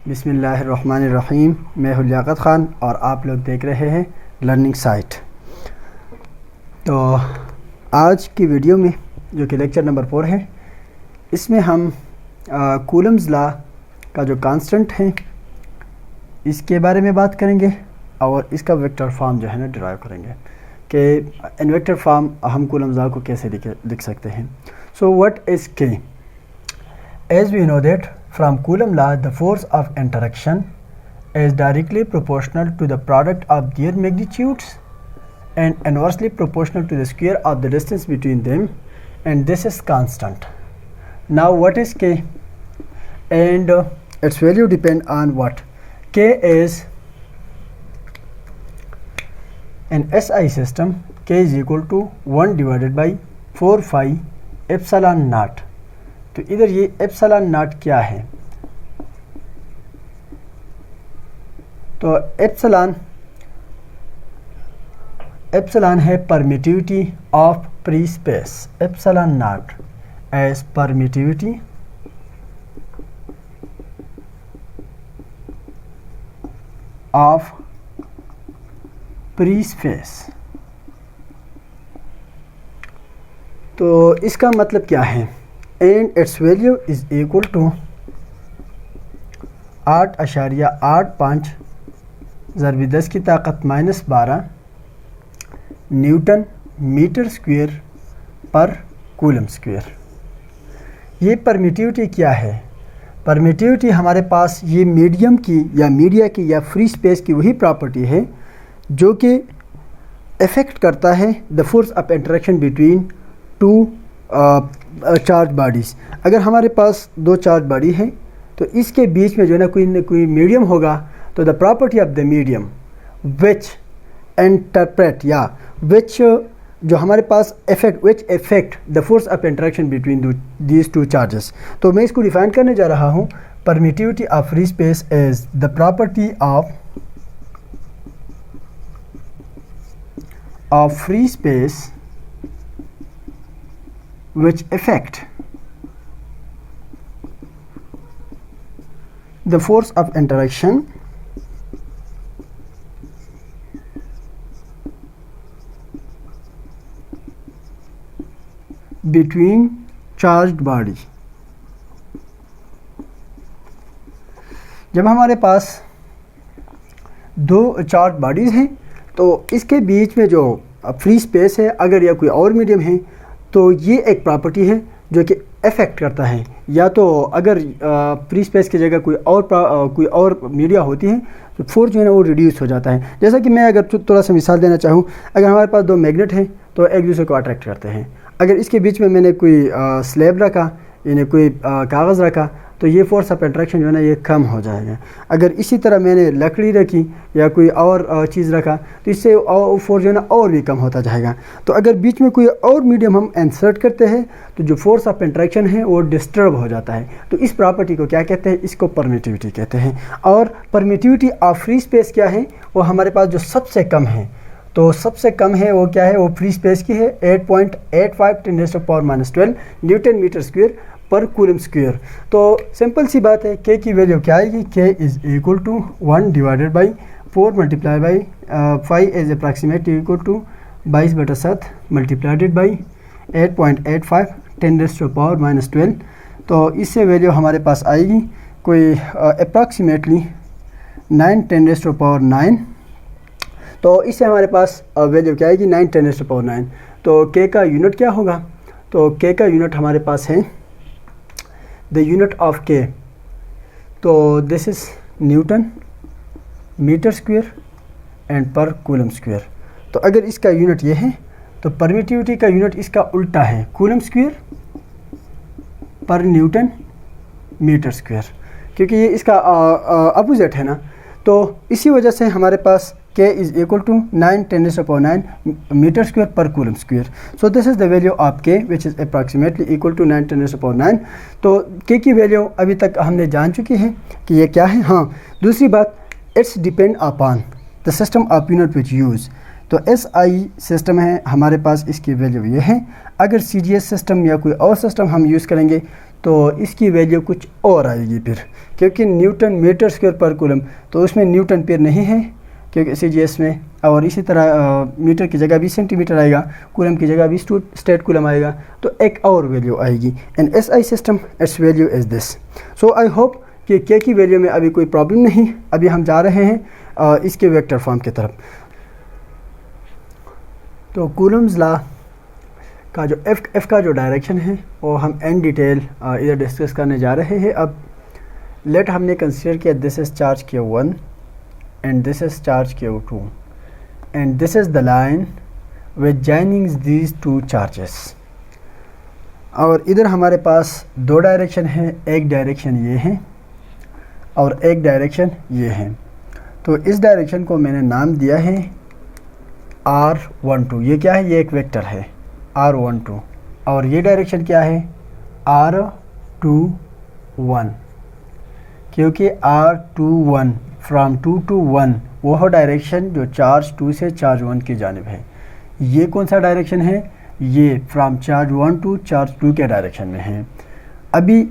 बिस्मिल्लाहिर्रहमानिर्रहीम। मैं हूं लियाकत ख़ान और आप लोग देख रहे हैं लर्निंग साइट। तो आज की वीडियो में जो कि लेक्चर नंबर 4 है, इसमें हम कूलम्स लॉ का जो कांस्टेंट है इसके बारे में बात करेंगे और इसका वेक्टर फॉर्म जो है ना डिराइव करेंगे कि इन वेक्टर फॉर्म हम कूलम्स लॉ को कैसे लिख सकते हैं। So what is K? As we know that from Coulomb law, the force of interaction is directly proportional to the product of their magnitudes and inversely proportional to the square of the distance between them, and this is constant. Now what is K? And its value depend on what? K is in SI system, K is equal to 1 divided by 4 phi epsilon naught. तो इधर ये epsilon not क्या है? तो epsilon है permittivity of free space. Epsilon naught as permittivity of free space. तो इसका मतलब क्या है? And its value is equal to 8.85 ज़रबी 10 की ताकत -12 newton metre square per coulomb square. ये परमिटिविटी क्या है? परमिटिविटी हमारे पास ये मीडियम की या मीडिया की या फ्री स्पेस की वही प्रॉपर्टी है जो कि अफेक्ट करता है the force of interaction between two charge bodies. अगर हमारे पास दो चार्ज बॉडी है तो इसके बीच में जो है ना कोई मीडियम होगा, तो the property of the medium which interpret या विच जो हमारे पास effect the force of interaction between these two charges. तो मैं इसको डिफाइन करने जा रहा हूँ। Permittivity of free space is the property of free space which affect the force of interaction between charged body। जब हमारे पास दो चार्ज बॉडीज़ हैं तो इसके बीच में जो फ्री स्पेस है, अगर या कोई और मीडियम है, तो ये एक प्रॉपर्टी है जो कि अफेक्ट करता है। या तो अगर फ्री स्पेस की जगह कोई और मीडिया होती है तो फोर्स जो है ना वो रिड्यूस हो जाता है। जैसा कि मैं अगर थोड़ा सा मिसाल देना चाहूँ, अगर हमारे पास दो मैग्नेट हैं तो एक दूसरे को अट्रैक्ट करते हैं। अगर इसके बीच में मैंने कोई स्लैब रखा यानी कोई कागज़ रखा तो ये फोर्स ऑफ इंटरेक्शन जो है ना ये कम हो जाएगा। अगर इसी तरह मैंने लकड़ी रखी या कोई और चीज़ रखा तो इससे फोर्स जो है ना और भी कम होता जाएगा। तो अगर बीच में कोई और मीडियम हम इंसर्ट करते हैं तो जो फोर्स ऑफ इंटरेक्शन है वो डिस्टर्ब हो जाता है। तो इस प्रॉपर्टी को क्या कहते हैं? इसको परमिटिविटी कहते हैं। और परमिटिविटी ऑफ फ्री स्पेस क्या है? वो हमारे पास जो सबसे कम है, तो सबसे कम है वो क्या है? वो फ्री स्पेस की है 8.85 × 10⁻12 newton metre square per coulomb square. तो सिंपल सी बात है, के की वैल्यू क्या आएगी? K is equal to 1 divided by 4 multiply by 5 is approximately equal to 22/7 multiplied by 8.85 10⁻12। तो इससे वैल्यू हमारे पास आएगी कोई अप्रॉक्सीमेटली 9 10⁻9। तो इससे हमारे पास वैल्यू क्या आएगी? 9 10⁻9। तो के का यूनिट क्या होगा? तो के का यूनिट हमारे पास है द यूनिट ऑफ के, तो this is newton metre square and per coulomb square. तो अगर इसका यूनिट ये है तो परमिटिविटी का यूनिट इसका उल्टा है, कूलम स्क्वायर पर न्यूटन मीटर स्क्वायर, क्योंकि ये इसका अपोजिट है ना। तो इसी वजह से हमारे पास K is equal to 9 10⁻9 meter square per coulomb square. So this is the value of K which is approximately equal to 9 10⁻9. तो K की वैल्यू अभी तक हमने जान चुकी है कि ये क्या है। हाँ, दूसरी बात, it's depend upon the system of unit which use. तो SI सिस्टम है हमारे पास, इसकी वैल्यू ये है। अगर CGS सिस्टम या कोई और सिस्टम हम यूज़ करेंगे तो इसकी वैल्यू कुछ और आएगी फिर, क्योंकि Newton metre square per coulomb, तो उसमें न्यूटन फिर नहीं है क्योंकि CGS में, और इसी तरह मीटर की जगह भी सेंटीमीटर आएगा, कूलम की जगह भी स्टेट कूलम आएगा, तो एक और वैल्यू आएगी। इन SI system it's value is this. So I hope कि K की वैल्यू में अभी कोई प्रॉब्लम नहीं। अभी हम जा रहे हैं इसके वेक्टर फॉर्म की तरफ। तो कूलम्स लॉ का जो F का जो डायरेक्शन है वो हम इन डिटेल इधर डिस्कस करने जा रहे हैं। अब लेट हमने कंसिडर किया this is charge Q1 and this is charge Q2 and this is the line which joining these two charges। और इधर हमारे पास दो डायरेक्शन है, एक डायरेक्शन ये है और एक डायरेक्शन ये है। तो इस डायरेक्शन को मैंने नाम दिया है R12। ये क्या है? ये एक वेक्टर है R12। और ये डायरेक्शन क्या है? R21, क्योंकि R21 फ्राम 2 to 1 वह डायरेक्शन जो चार्ज 2 से चार्ज 1 की जानिब है। ये कौन सा डायरेक्शन है? ये फ्राम चार्ज 1 to चार्ज 2 के डायरेक्शन में है। अभी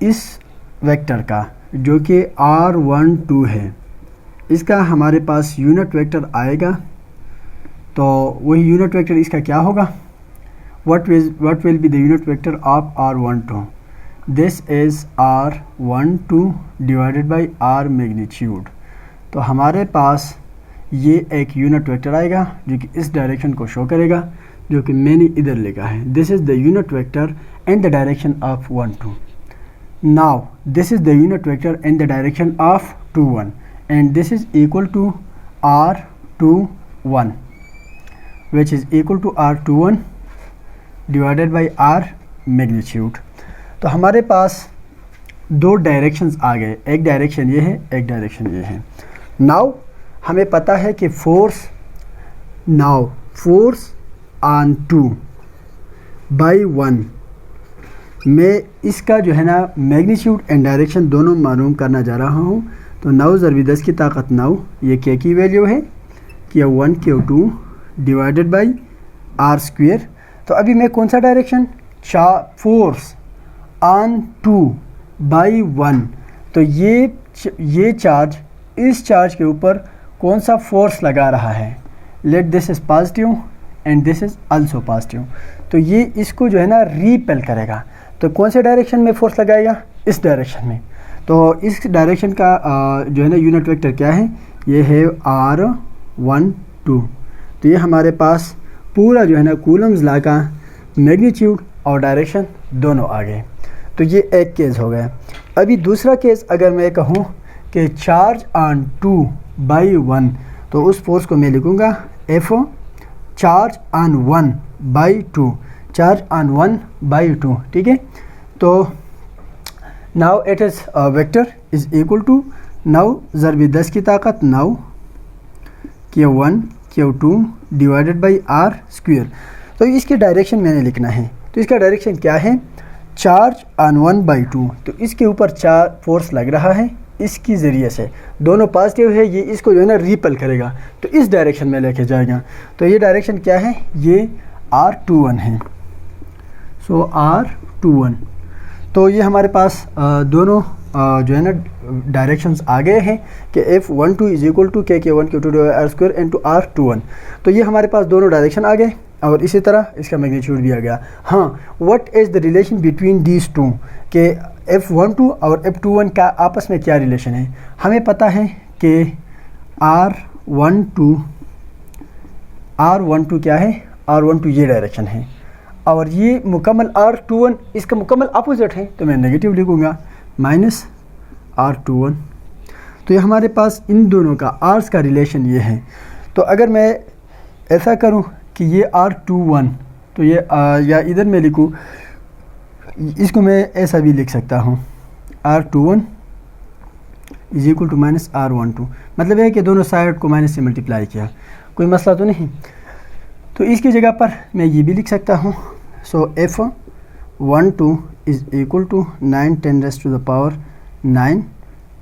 इस वेक्टर का जो कि R12 है, इसका हमारे पास यूनिट वेक्टर आएगा। तो वही यूनिट वेक्टर इसका क्या होगा? what will be the unit vector of R12? This is R12 divided by R magnitude। तो हमारे पास ये एक यूनिट वेक्टर आएगा जो कि इस डायरेक्शन को शो करेगा, जो कि मैंने इधर लिखा है। This is the unit vector and the direction of 1 2। Now this is the unit vector and the direction of 2 1 and this is equal to R21 which is equal to R21 divided by R magnitude। तो हमारे पास दो directions आ गए, एक direction ये है, एक direction ये है। नाउ हमें पता है कि फोर्स ऑन 2 बाई 1 मैं इसका जो है ना मैग्नीट्यूड एंड डायरेक्शन दोनों मालूम करना जा रहा हूँ। तो 9 ज़रबी 10 की ताकत 9, ये K की वैल्यू है, Q1 Q2 divided by R square. तो अभी मैं कौन सा डायरेक्शन? Force on 2 by 1। तो ये चार्ज इस चार्ज के ऊपर कौन सा फोर्स लगा रहा है? Let this is positive and this is also positive. तो ये इसको जो है ना रीपेल करेगा। तो कौन से डायरेक्शन में फोर्स लगाएगा? इस डायरेक्शन में। तो इस डायरेक्शन का जो है ना यूनिट वेक्टर क्या है? ये है R12। तो ये हमारे पास पूरा जो है ना कूलम्स लॉ का मैग्नीट्यूड और डायरेक्शन दोनों आ गए। तो ये एक केस हो गया। अभी दूसरा केस अगर मैं कहूँ कि चार्ज ऑन 2 बाई 1, तो उस फोर्स को मैं लिखूँगा F charge on 1 by 2, charge on 1 by 2। ठीक है। तो now it is vector is equal to 9 ज़रबी 10 की ताकत 9 Q1 Q2 divided by R square. तो इसकी डायरेक्शन मैंने लिखना है। तो इसका डायरेक्शन क्या है? Charge on 1 by 2। तो इसके ऊपर फोर्स लग रहा है इसकी ज़रिए से, दोनों पॉजिटिव है, ये इसको जो है ना रिपेल करेगा, तो इस डायरेक्शन में लेके जाएगा। तो ये डायरेक्शन क्या है? ये R21 है। सो R21। तो ये हमारे पास दोनों जो है ना डायरेक्शंस आ गए हैं कि F12 is equal to K1 Q2 R square into R21। तो ये हमारे पास दोनों डायरेक्शन आ गए और इसी तरह इसका मैग्नीट्यूड भी आ गया। हाँ, what is the relation between these to के F12 और F21 का आपस में क्या रिलेशन है? हमें पता है कि R12 क्या है? R12 ये डायरेक्शन है और ये मुकम्मल R21 इसका मुकम्मल अपोजिट है, तो मैं नेगेटिव लिखूँगा माइनस R21। तो ये हमारे पास इन दोनों का आर्स का रिलेशन ये है। तो अगर मैं ऐसा करूं कि ये R21, तो ये या इधर मैं लिखूं, इसको मैं ऐसा भी लिख सकता हूं R21 is equal to minus R12। मतलब है कि दोनों साइड को माइनस से मल्टीप्लाई किया, कोई मसला तो नहीं। तो इसकी जगह पर मैं ये भी लिख सकता हूँ। So F12 is equal to 9 10 raise to the power 9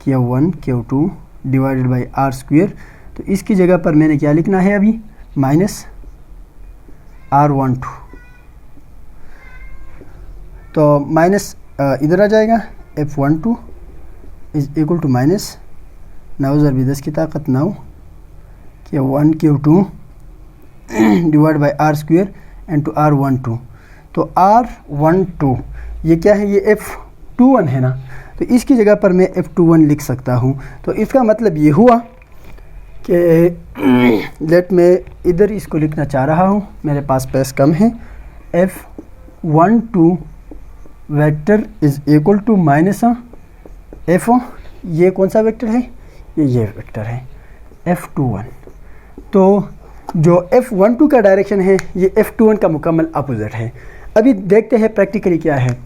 Q1 Q2 divided by R square. तो इसकी जगह पर मैंने क्या लिखना है अभी? Minus R12। तो माइनस इधर आ जाएगा, F12 is equal to minus 9 ज़रब 10 की ताकत 9 Q1 Q2 divide by R square into R12। तो R12 ये क्या है, ये F21 है ना, तो इसकी जगह पर मैं F21 लिख सकता हूँ। तो इसका मतलब ये हुआ कि लेट मैं इधर इसको लिखना चाह रहा हूँ, मेरे पास स्पेस कम है, F12 vector is equal to minus F, ये कौन सा वेक्टर है, ये वेक्टर है F21। तो जो F12 का डायरेक्शन है ये F21 का मुकम्मल अपोजिट है। अभी देखते हैं प्रैक्टिकली क्या है।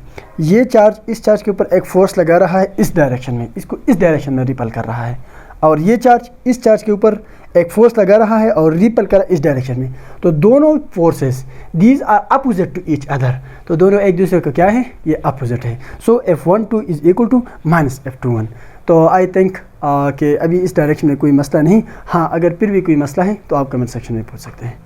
ये चार्ज इस चार्ज के ऊपर एक फोर्स लगा रहा है इस डायरेक्शन में, इसको इस डायरेक्शन में रिपल कर रहा है, और ये चार्ज इस चार्ज के ऊपर एक फोर्स लगा रहा है और रिपल कर रहा है इस डायरेक्शन में। तो दोनों forces these are opposite to each other, तो दोनों एक दूसरे का क्या है, ये अपोजिट है। So F12 is equal to minus F21। तो आई थिंक कि अभी इस डायरेक्शन में कोई मसला नहीं। हाँ, अगर फिर भी कोई मसला है तो आप कमेंट सेक्शन में पूछ सकते हैं।